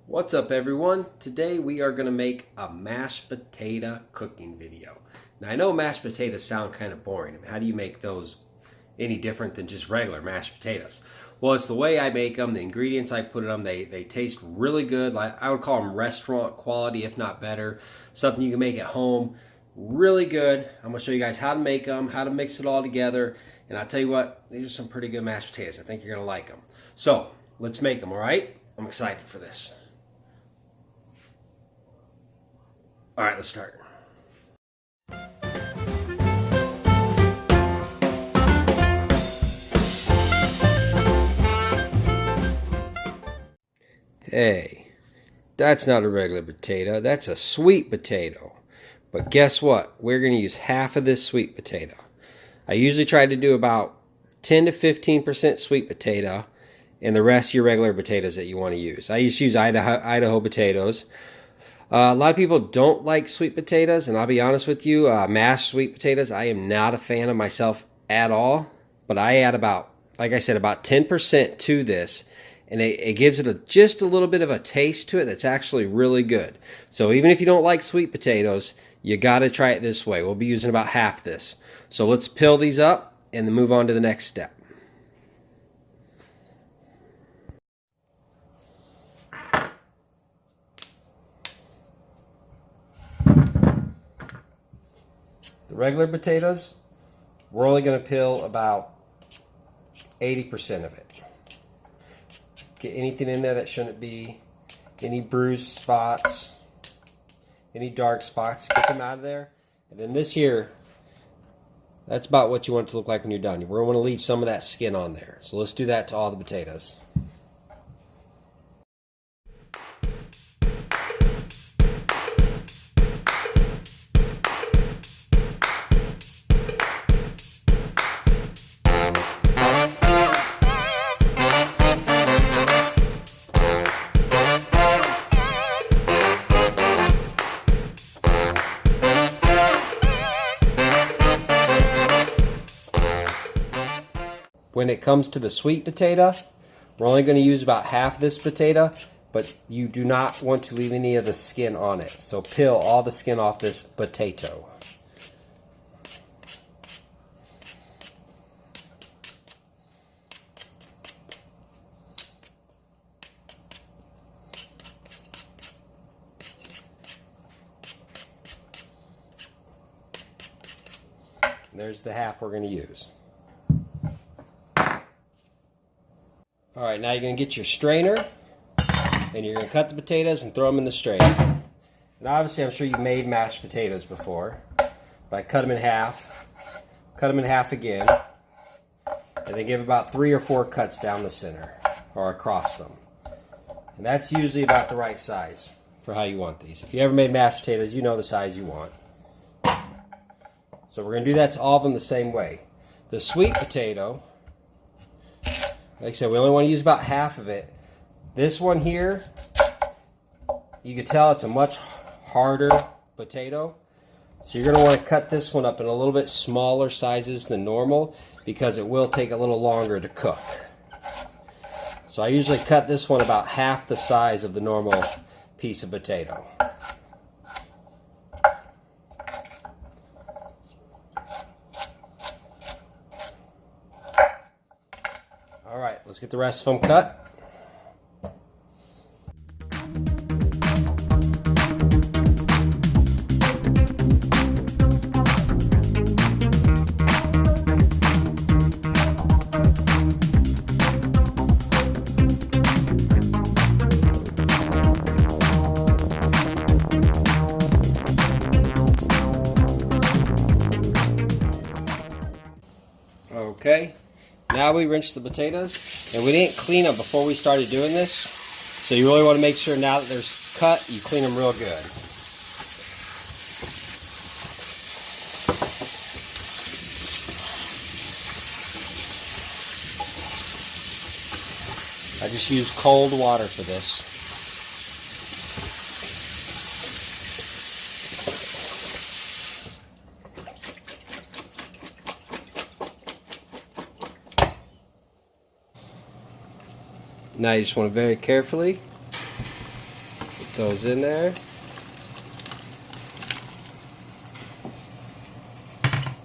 What's up everyone? Today we are going to make a mashed potato cooking video. Now I know mashed potatoes sound kind of boring. I mean, how do you make those any different than just regular mashed potatoes? Well, it's the way I make them, the ingredients I put in them, they taste really good. Like I would call them restaurant quality, if not better. Something you can make at home, really good. I'm going to show you guys how to make them, how to mix it all together. And I'll tell you what, these are some pretty good mashed potatoes. I think you're going to like them. So let's make them, all right? I'm excited for this. All right, let's start. Hey, that's not a regular potato. That's a sweet potato. But guess what? We're going to use half of this sweet potato. I usually try to do about 10 to 15% sweet potato and the rest your regular potatoes that you want to use. I just use Idaho potatoes. A lot of people don't like sweet potatoes, and I'll be honest with you, mashed sweet potatoes, I am not a fan of myself at all. But I add about, like I said, about 10% to this, and it gives it just a little bit of a taste to it that's actually really good. So even if you don't like sweet potatoes, you got to try it this way. We'll be using about half this. So let's peel these up and then move on to the next step. The regular potatoes, we're only going to peel about 80% of it. Get anything in there that shouldn't be, any bruised spots, any dark spots, get them out of there. And then this here, that's about what you want it to look like when you're done. We're going to want to leave some of that skin on there. So let's do that to all the potatoes. When it comes to the sweet potato, we're only going to use about half this potato, but you do not want to leave any of the skin on it. So peel all the skin off this potato. There's the half we're going to use. Alright, now you're going to get your strainer and you're going to cut the potatoes and throw them in the strainer. And obviously I'm sure you've made mashed potatoes before. But I cut them in half again, and then give about 3 or 4 cuts down the center or across them. And that's usually about the right size for how you want these. If you ever made mashed potatoes, you know the size you want. So we're going to do that to all of them the same way. The sweet potato, like I said, we only want to use about half of it. This one here, you can tell it's a much harder potato. So you're going to want to cut this one up in a little bit smaller sizes than normal because it will take a little longer to cook. So I usually cut this one about half the size of the normal piece of potato. Alright, let's get the rest of them cut. Okay. Now we rinse the potatoes, and we didn't clean them before we started doing this, so you really want to make sure now that they're cut, you clean them real good. I just use cold water for this. Now you just want to very carefully those in there.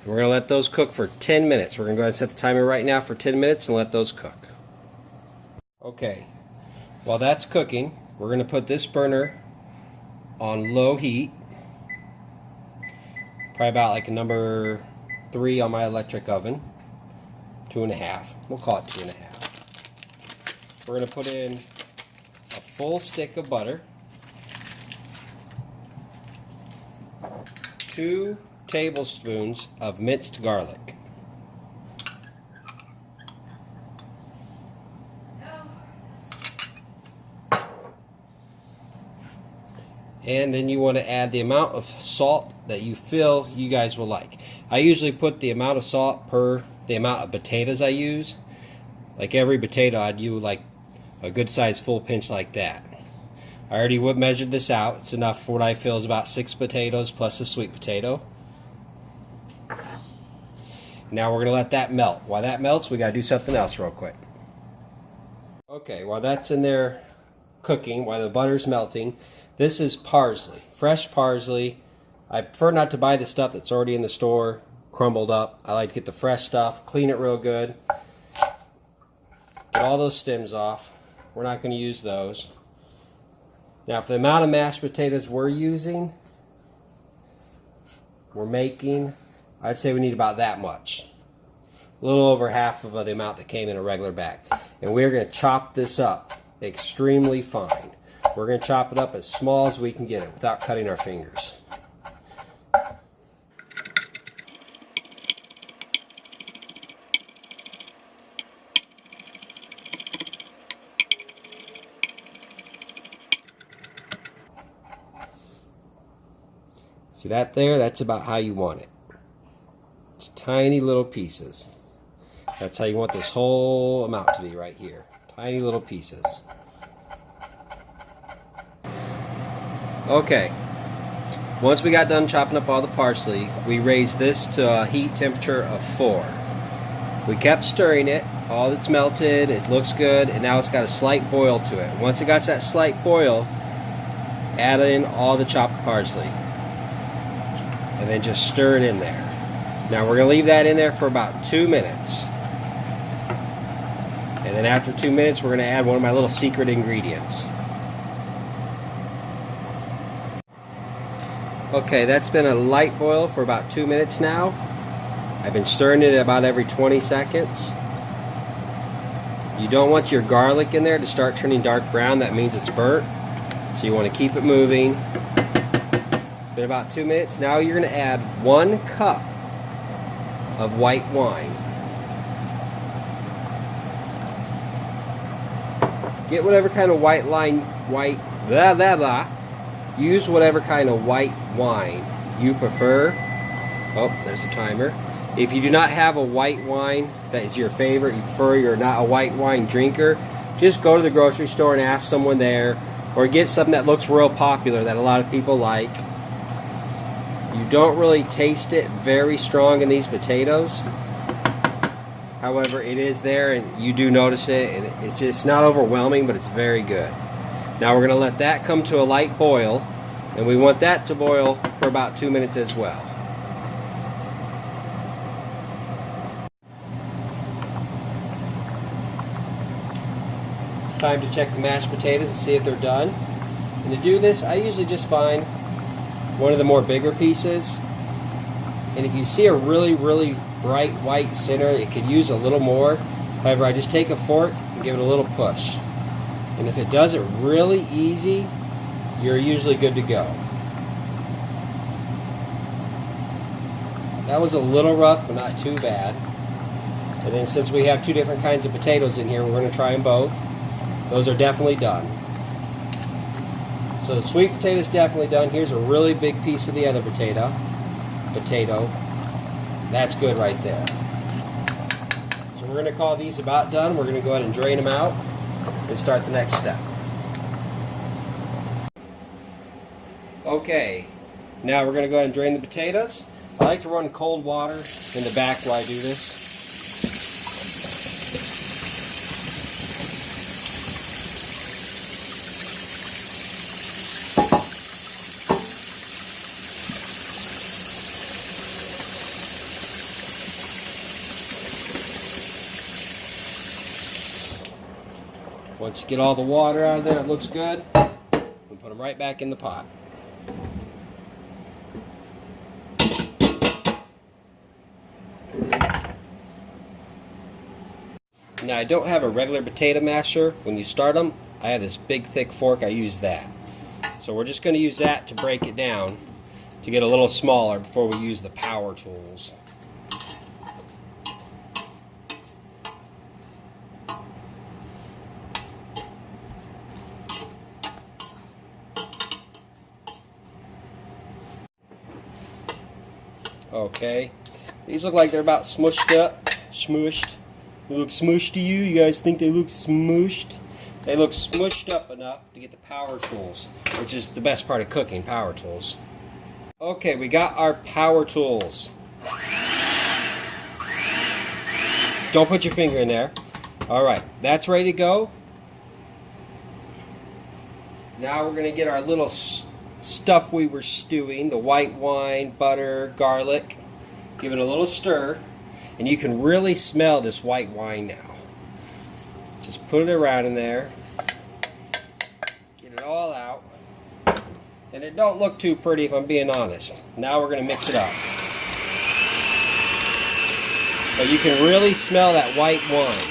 We're going to let those cook for 10 minutes. We're going to go ahead and set the timer right now for 10 minutes and let those cook. Okay, while that's cooking, we're going to put this burner on low heat. Probably about like a number 3 on my electric oven. 2.5. We'll call it 2.5. We're going to put in a full stick of butter, 2 tablespoons of minced garlic, and then you want to add the amount of salt that you feel you guys will like. I usually put the amount of salt per the amount of potatoes I use. Like every potato, I'd use like a good sized full pinch like that. I already measured this out. It's enough for what I feel is about 6 potatoes plus a sweet potato. Now we're going to let that melt. While that melts, we got to do something else real quick. Okay, while that's in there cooking, while the butter's melting, this is parsley, fresh parsley. I prefer not to buy the stuff that's already in the store, crumbled up. I like to get the fresh stuff, clean it real good. Get all those stems off. We're not going to use those. Now, for the amount of mashed potatoes we're making, I'd say we need about that much. A little over half of the amount that came in a regular bag. And we're going to chop this up extremely fine. We're going to chop it up as small as we can get it without cutting our fingers. See that there? That's about how you want it. Just tiny little pieces. That's how you want this whole amount to be right here. Tiny little pieces. Okay. Once we got done chopping up all the parsley, we raised this to a heat temperature of 4. We kept stirring it. All it's melted, it looks good, and now it's got a slight boil to it. Once it got that slight boil, add in all the chopped parsley. And then just stir it in there. Now we're going to leave that in there for about 2 minutes. And then after 2 minutes, we're going to add one of my little secret ingredients. Okay, that's been a light boil for about 2 minutes now. I've been stirring it about every 20 seconds. You don't want your garlic in there to start turning dark brown. That means it's burnt. So you want to keep it moving. It's been about 2 minutes. Now you're going to add 1 cup of white wine. Get whatever kind of use whatever kind of white wine you prefer. Oh, there's a timer. If you do not have a white wine that is your favorite, you prefer, you're not a white wine drinker, just go to the grocery store and ask someone there, or get something that looks real popular that a lot of people like. You don't really taste it very strong in these potatoes. However, it is there and you do notice it, and it's just not overwhelming, but it's very good. Now we're going to let that come to a light boil, and we want that to boil for about 2 minutes as well. It's time to check the mashed potatoes and see if they're done. And to do this, I usually just find one of the more bigger pieces, and if you see a really bright white center, it could use a little more. However, I just take a fork and give it a little push, and if it does it really easy, you're usually good to go. That was a little rough, but not too bad. And then since we have 2 different kinds of potatoes in here, we're going to try them both. Those are definitely done. So the sweet potato is definitely done. Here's a really big piece of the other potato. That's good right there. So we're going to call these about done. We're going to go ahead and drain them out and start the next step. Okay, now we're going to go ahead and drain the potatoes. I like to run cold water in the back while I do this. Once you get all the water out of there, it looks good. We'll put them right back in the pot. Now, I don't have a regular potato masher. When you start them, I have this big thick fork. I use that. So we're just going to use that to break it down to get a little smaller before we use the power tools. Okay, these look like they're about smushed up. Smushed. They look smushed to you? You guys think they look smushed? They look smushed up enough to get the power tools, which is the best part of cooking, power tools. Okay, we got our power tools. Don't put your finger in there. Alright, that's ready to go. Now we're going to get our little stuff we were stewing, the white wine, butter, garlic. Give it a little stir. And you can really smell this white wine now. Just put it around in there. Get it all out. And it don't look too pretty if I'm being honest. Now we're going to mix it up. But you can really smell that white wine.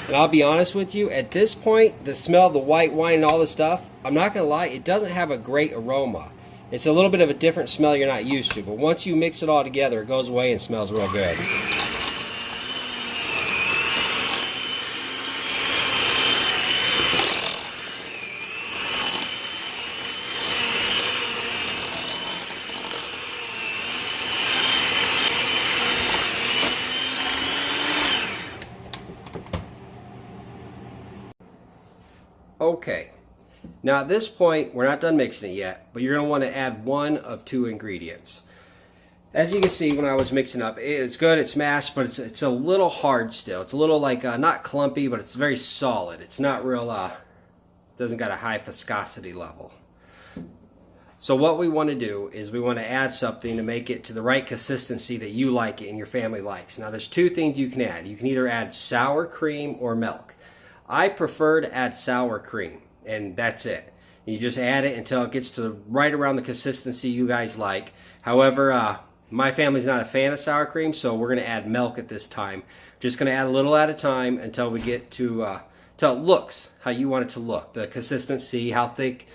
And I'll be honest with you, at this point, the smell of the white wine and all this stuff, I'm not going to lie, it doesn't have a great aroma. It's a little bit of a different smell you're not used to, but once you mix it all together, it goes away and smells real good. Okay. Now at this point, we're not done mixing it yet, but you're going to want to add one of two ingredients. As you can see, when I was mixing up, it's good, it's mashed, but it's a little hard still. It's a little like, not clumpy, but it's very solid. It's not real, doesn't got a high viscosity level. So what we want to do is we want to add something to make it to the right consistency that you like it and your family likes. Now there's two things you can add. You can either add sour cream or milk. I prefer to add sour cream. And that's it. You just add it until it gets to right around the consistency you guys like. However, my family's not a fan of sour cream, so we're going to add milk at this time. Just going to add a little at a time until we get to till it looks how you want it to look, the consistency, how thick,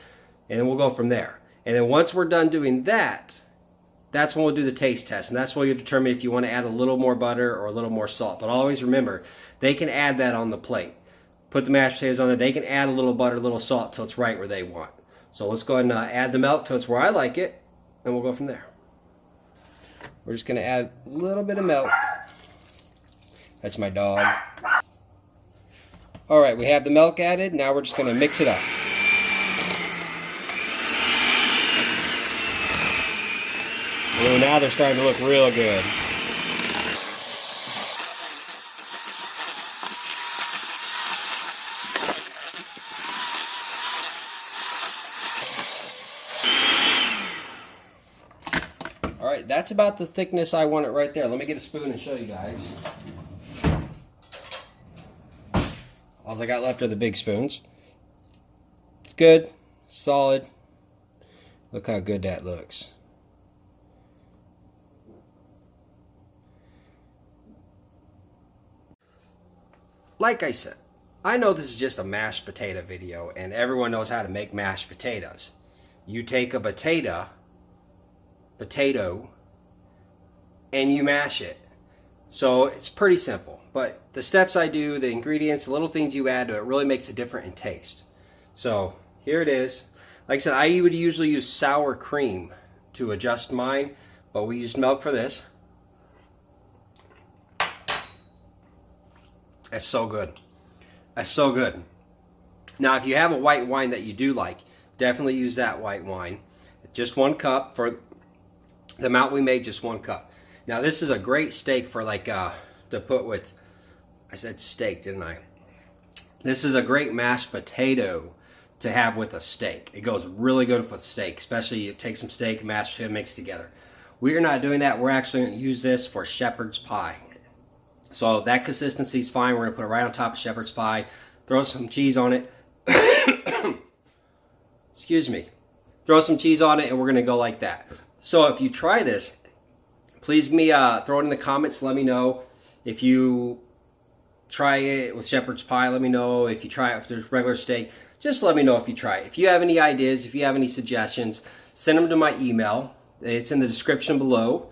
and then we'll go from there. And then once we're done doing that, that's when we'll do the taste test, and that's where you determine if you want to add a little more butter or a little more salt. But always remember, they can add that on the plate. Put the mashed potatoes on there. They can add a little butter, a little salt till it's right where they want. So let's go ahead and add the milk till it's where I like it, and we'll go from there. We're just going to add a little bit of milk. That's my dog. Alright, we have the milk added. Now we're just going to mix it up. Ooh, now they're starting to look real good. Alright, that's about the thickness I want it right there. Let me get a spoon and show you guys. All I got left are the big spoons. It's good, solid. Look how good that looks. Like I said, I know this is just a mashed potato video and everyone knows how to make mashed potatoes. You take a potato, and you mash it. So it's pretty simple. But the steps I do, the ingredients, the little things you add to it really makes a difference in taste. So here it is. Like I said, I would usually use sour cream to adjust mine, but we used milk for this. That's so good. That's so good. Now if you have a white wine that you do like, definitely use that white wine. Just 1 cup for the amount we made, just 1 cup. Now this is a great steak for like to put with, I said steak, didn't I? This is a great mashed potato to have with a steak. It goes really good with steak, especially you take some steak and mashed potato mix together. We're not doing that. We're actually going to use this for shepherd's pie. So that consistency is fine. We're going to put it right on top of shepherd's pie. Throw some cheese on it. Excuse me. Throw some cheese on it, and we're going to go like that. So if you try this, please throw it in the comments. Let me know if you try it with shepherd's pie. Let me know if you try it if there's regular steak. Just let me know if you try it. If you have any ideas, if you have any suggestions, send them to my email. It's in the description below.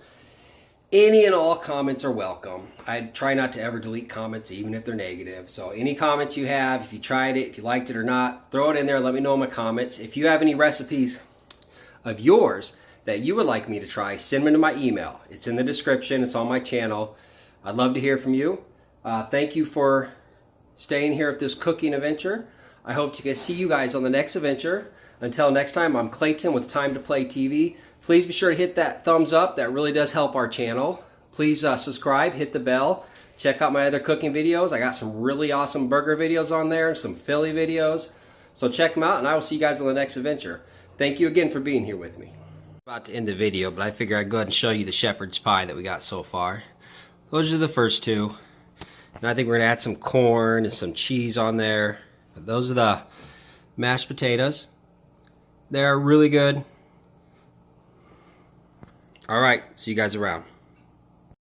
Any and all comments are welcome. I try not to ever delete comments, even if they're negative. So any comments you have, if you tried it, if you liked it or not, throw it in there. Let me know in my comments. If you have any recipes of yours that you would like me to try, send them to my email. It's in the description. It's on my channel. I'd love to hear from you. Thank you for staying here with this cooking adventure. I hope to see you guys on the next adventure. Until next time, I'm Clayton with Time to Play TV. Please be sure to hit that thumbs up. That really does help our channel. Please subscribe, hit the bell. Check out my other cooking videos. I got some really awesome burger videos on there, some Philly videos. So check them out, and I will see you guys on the next adventure. Thank you again for being here with me. I'm about to end the video, but I figure I'd go ahead and show you the shepherd's pie that we got so far. Those are the first two. And I think we're going to add some corn and some cheese on there. But those are the mashed potatoes. They're really good. All right, see you guys around.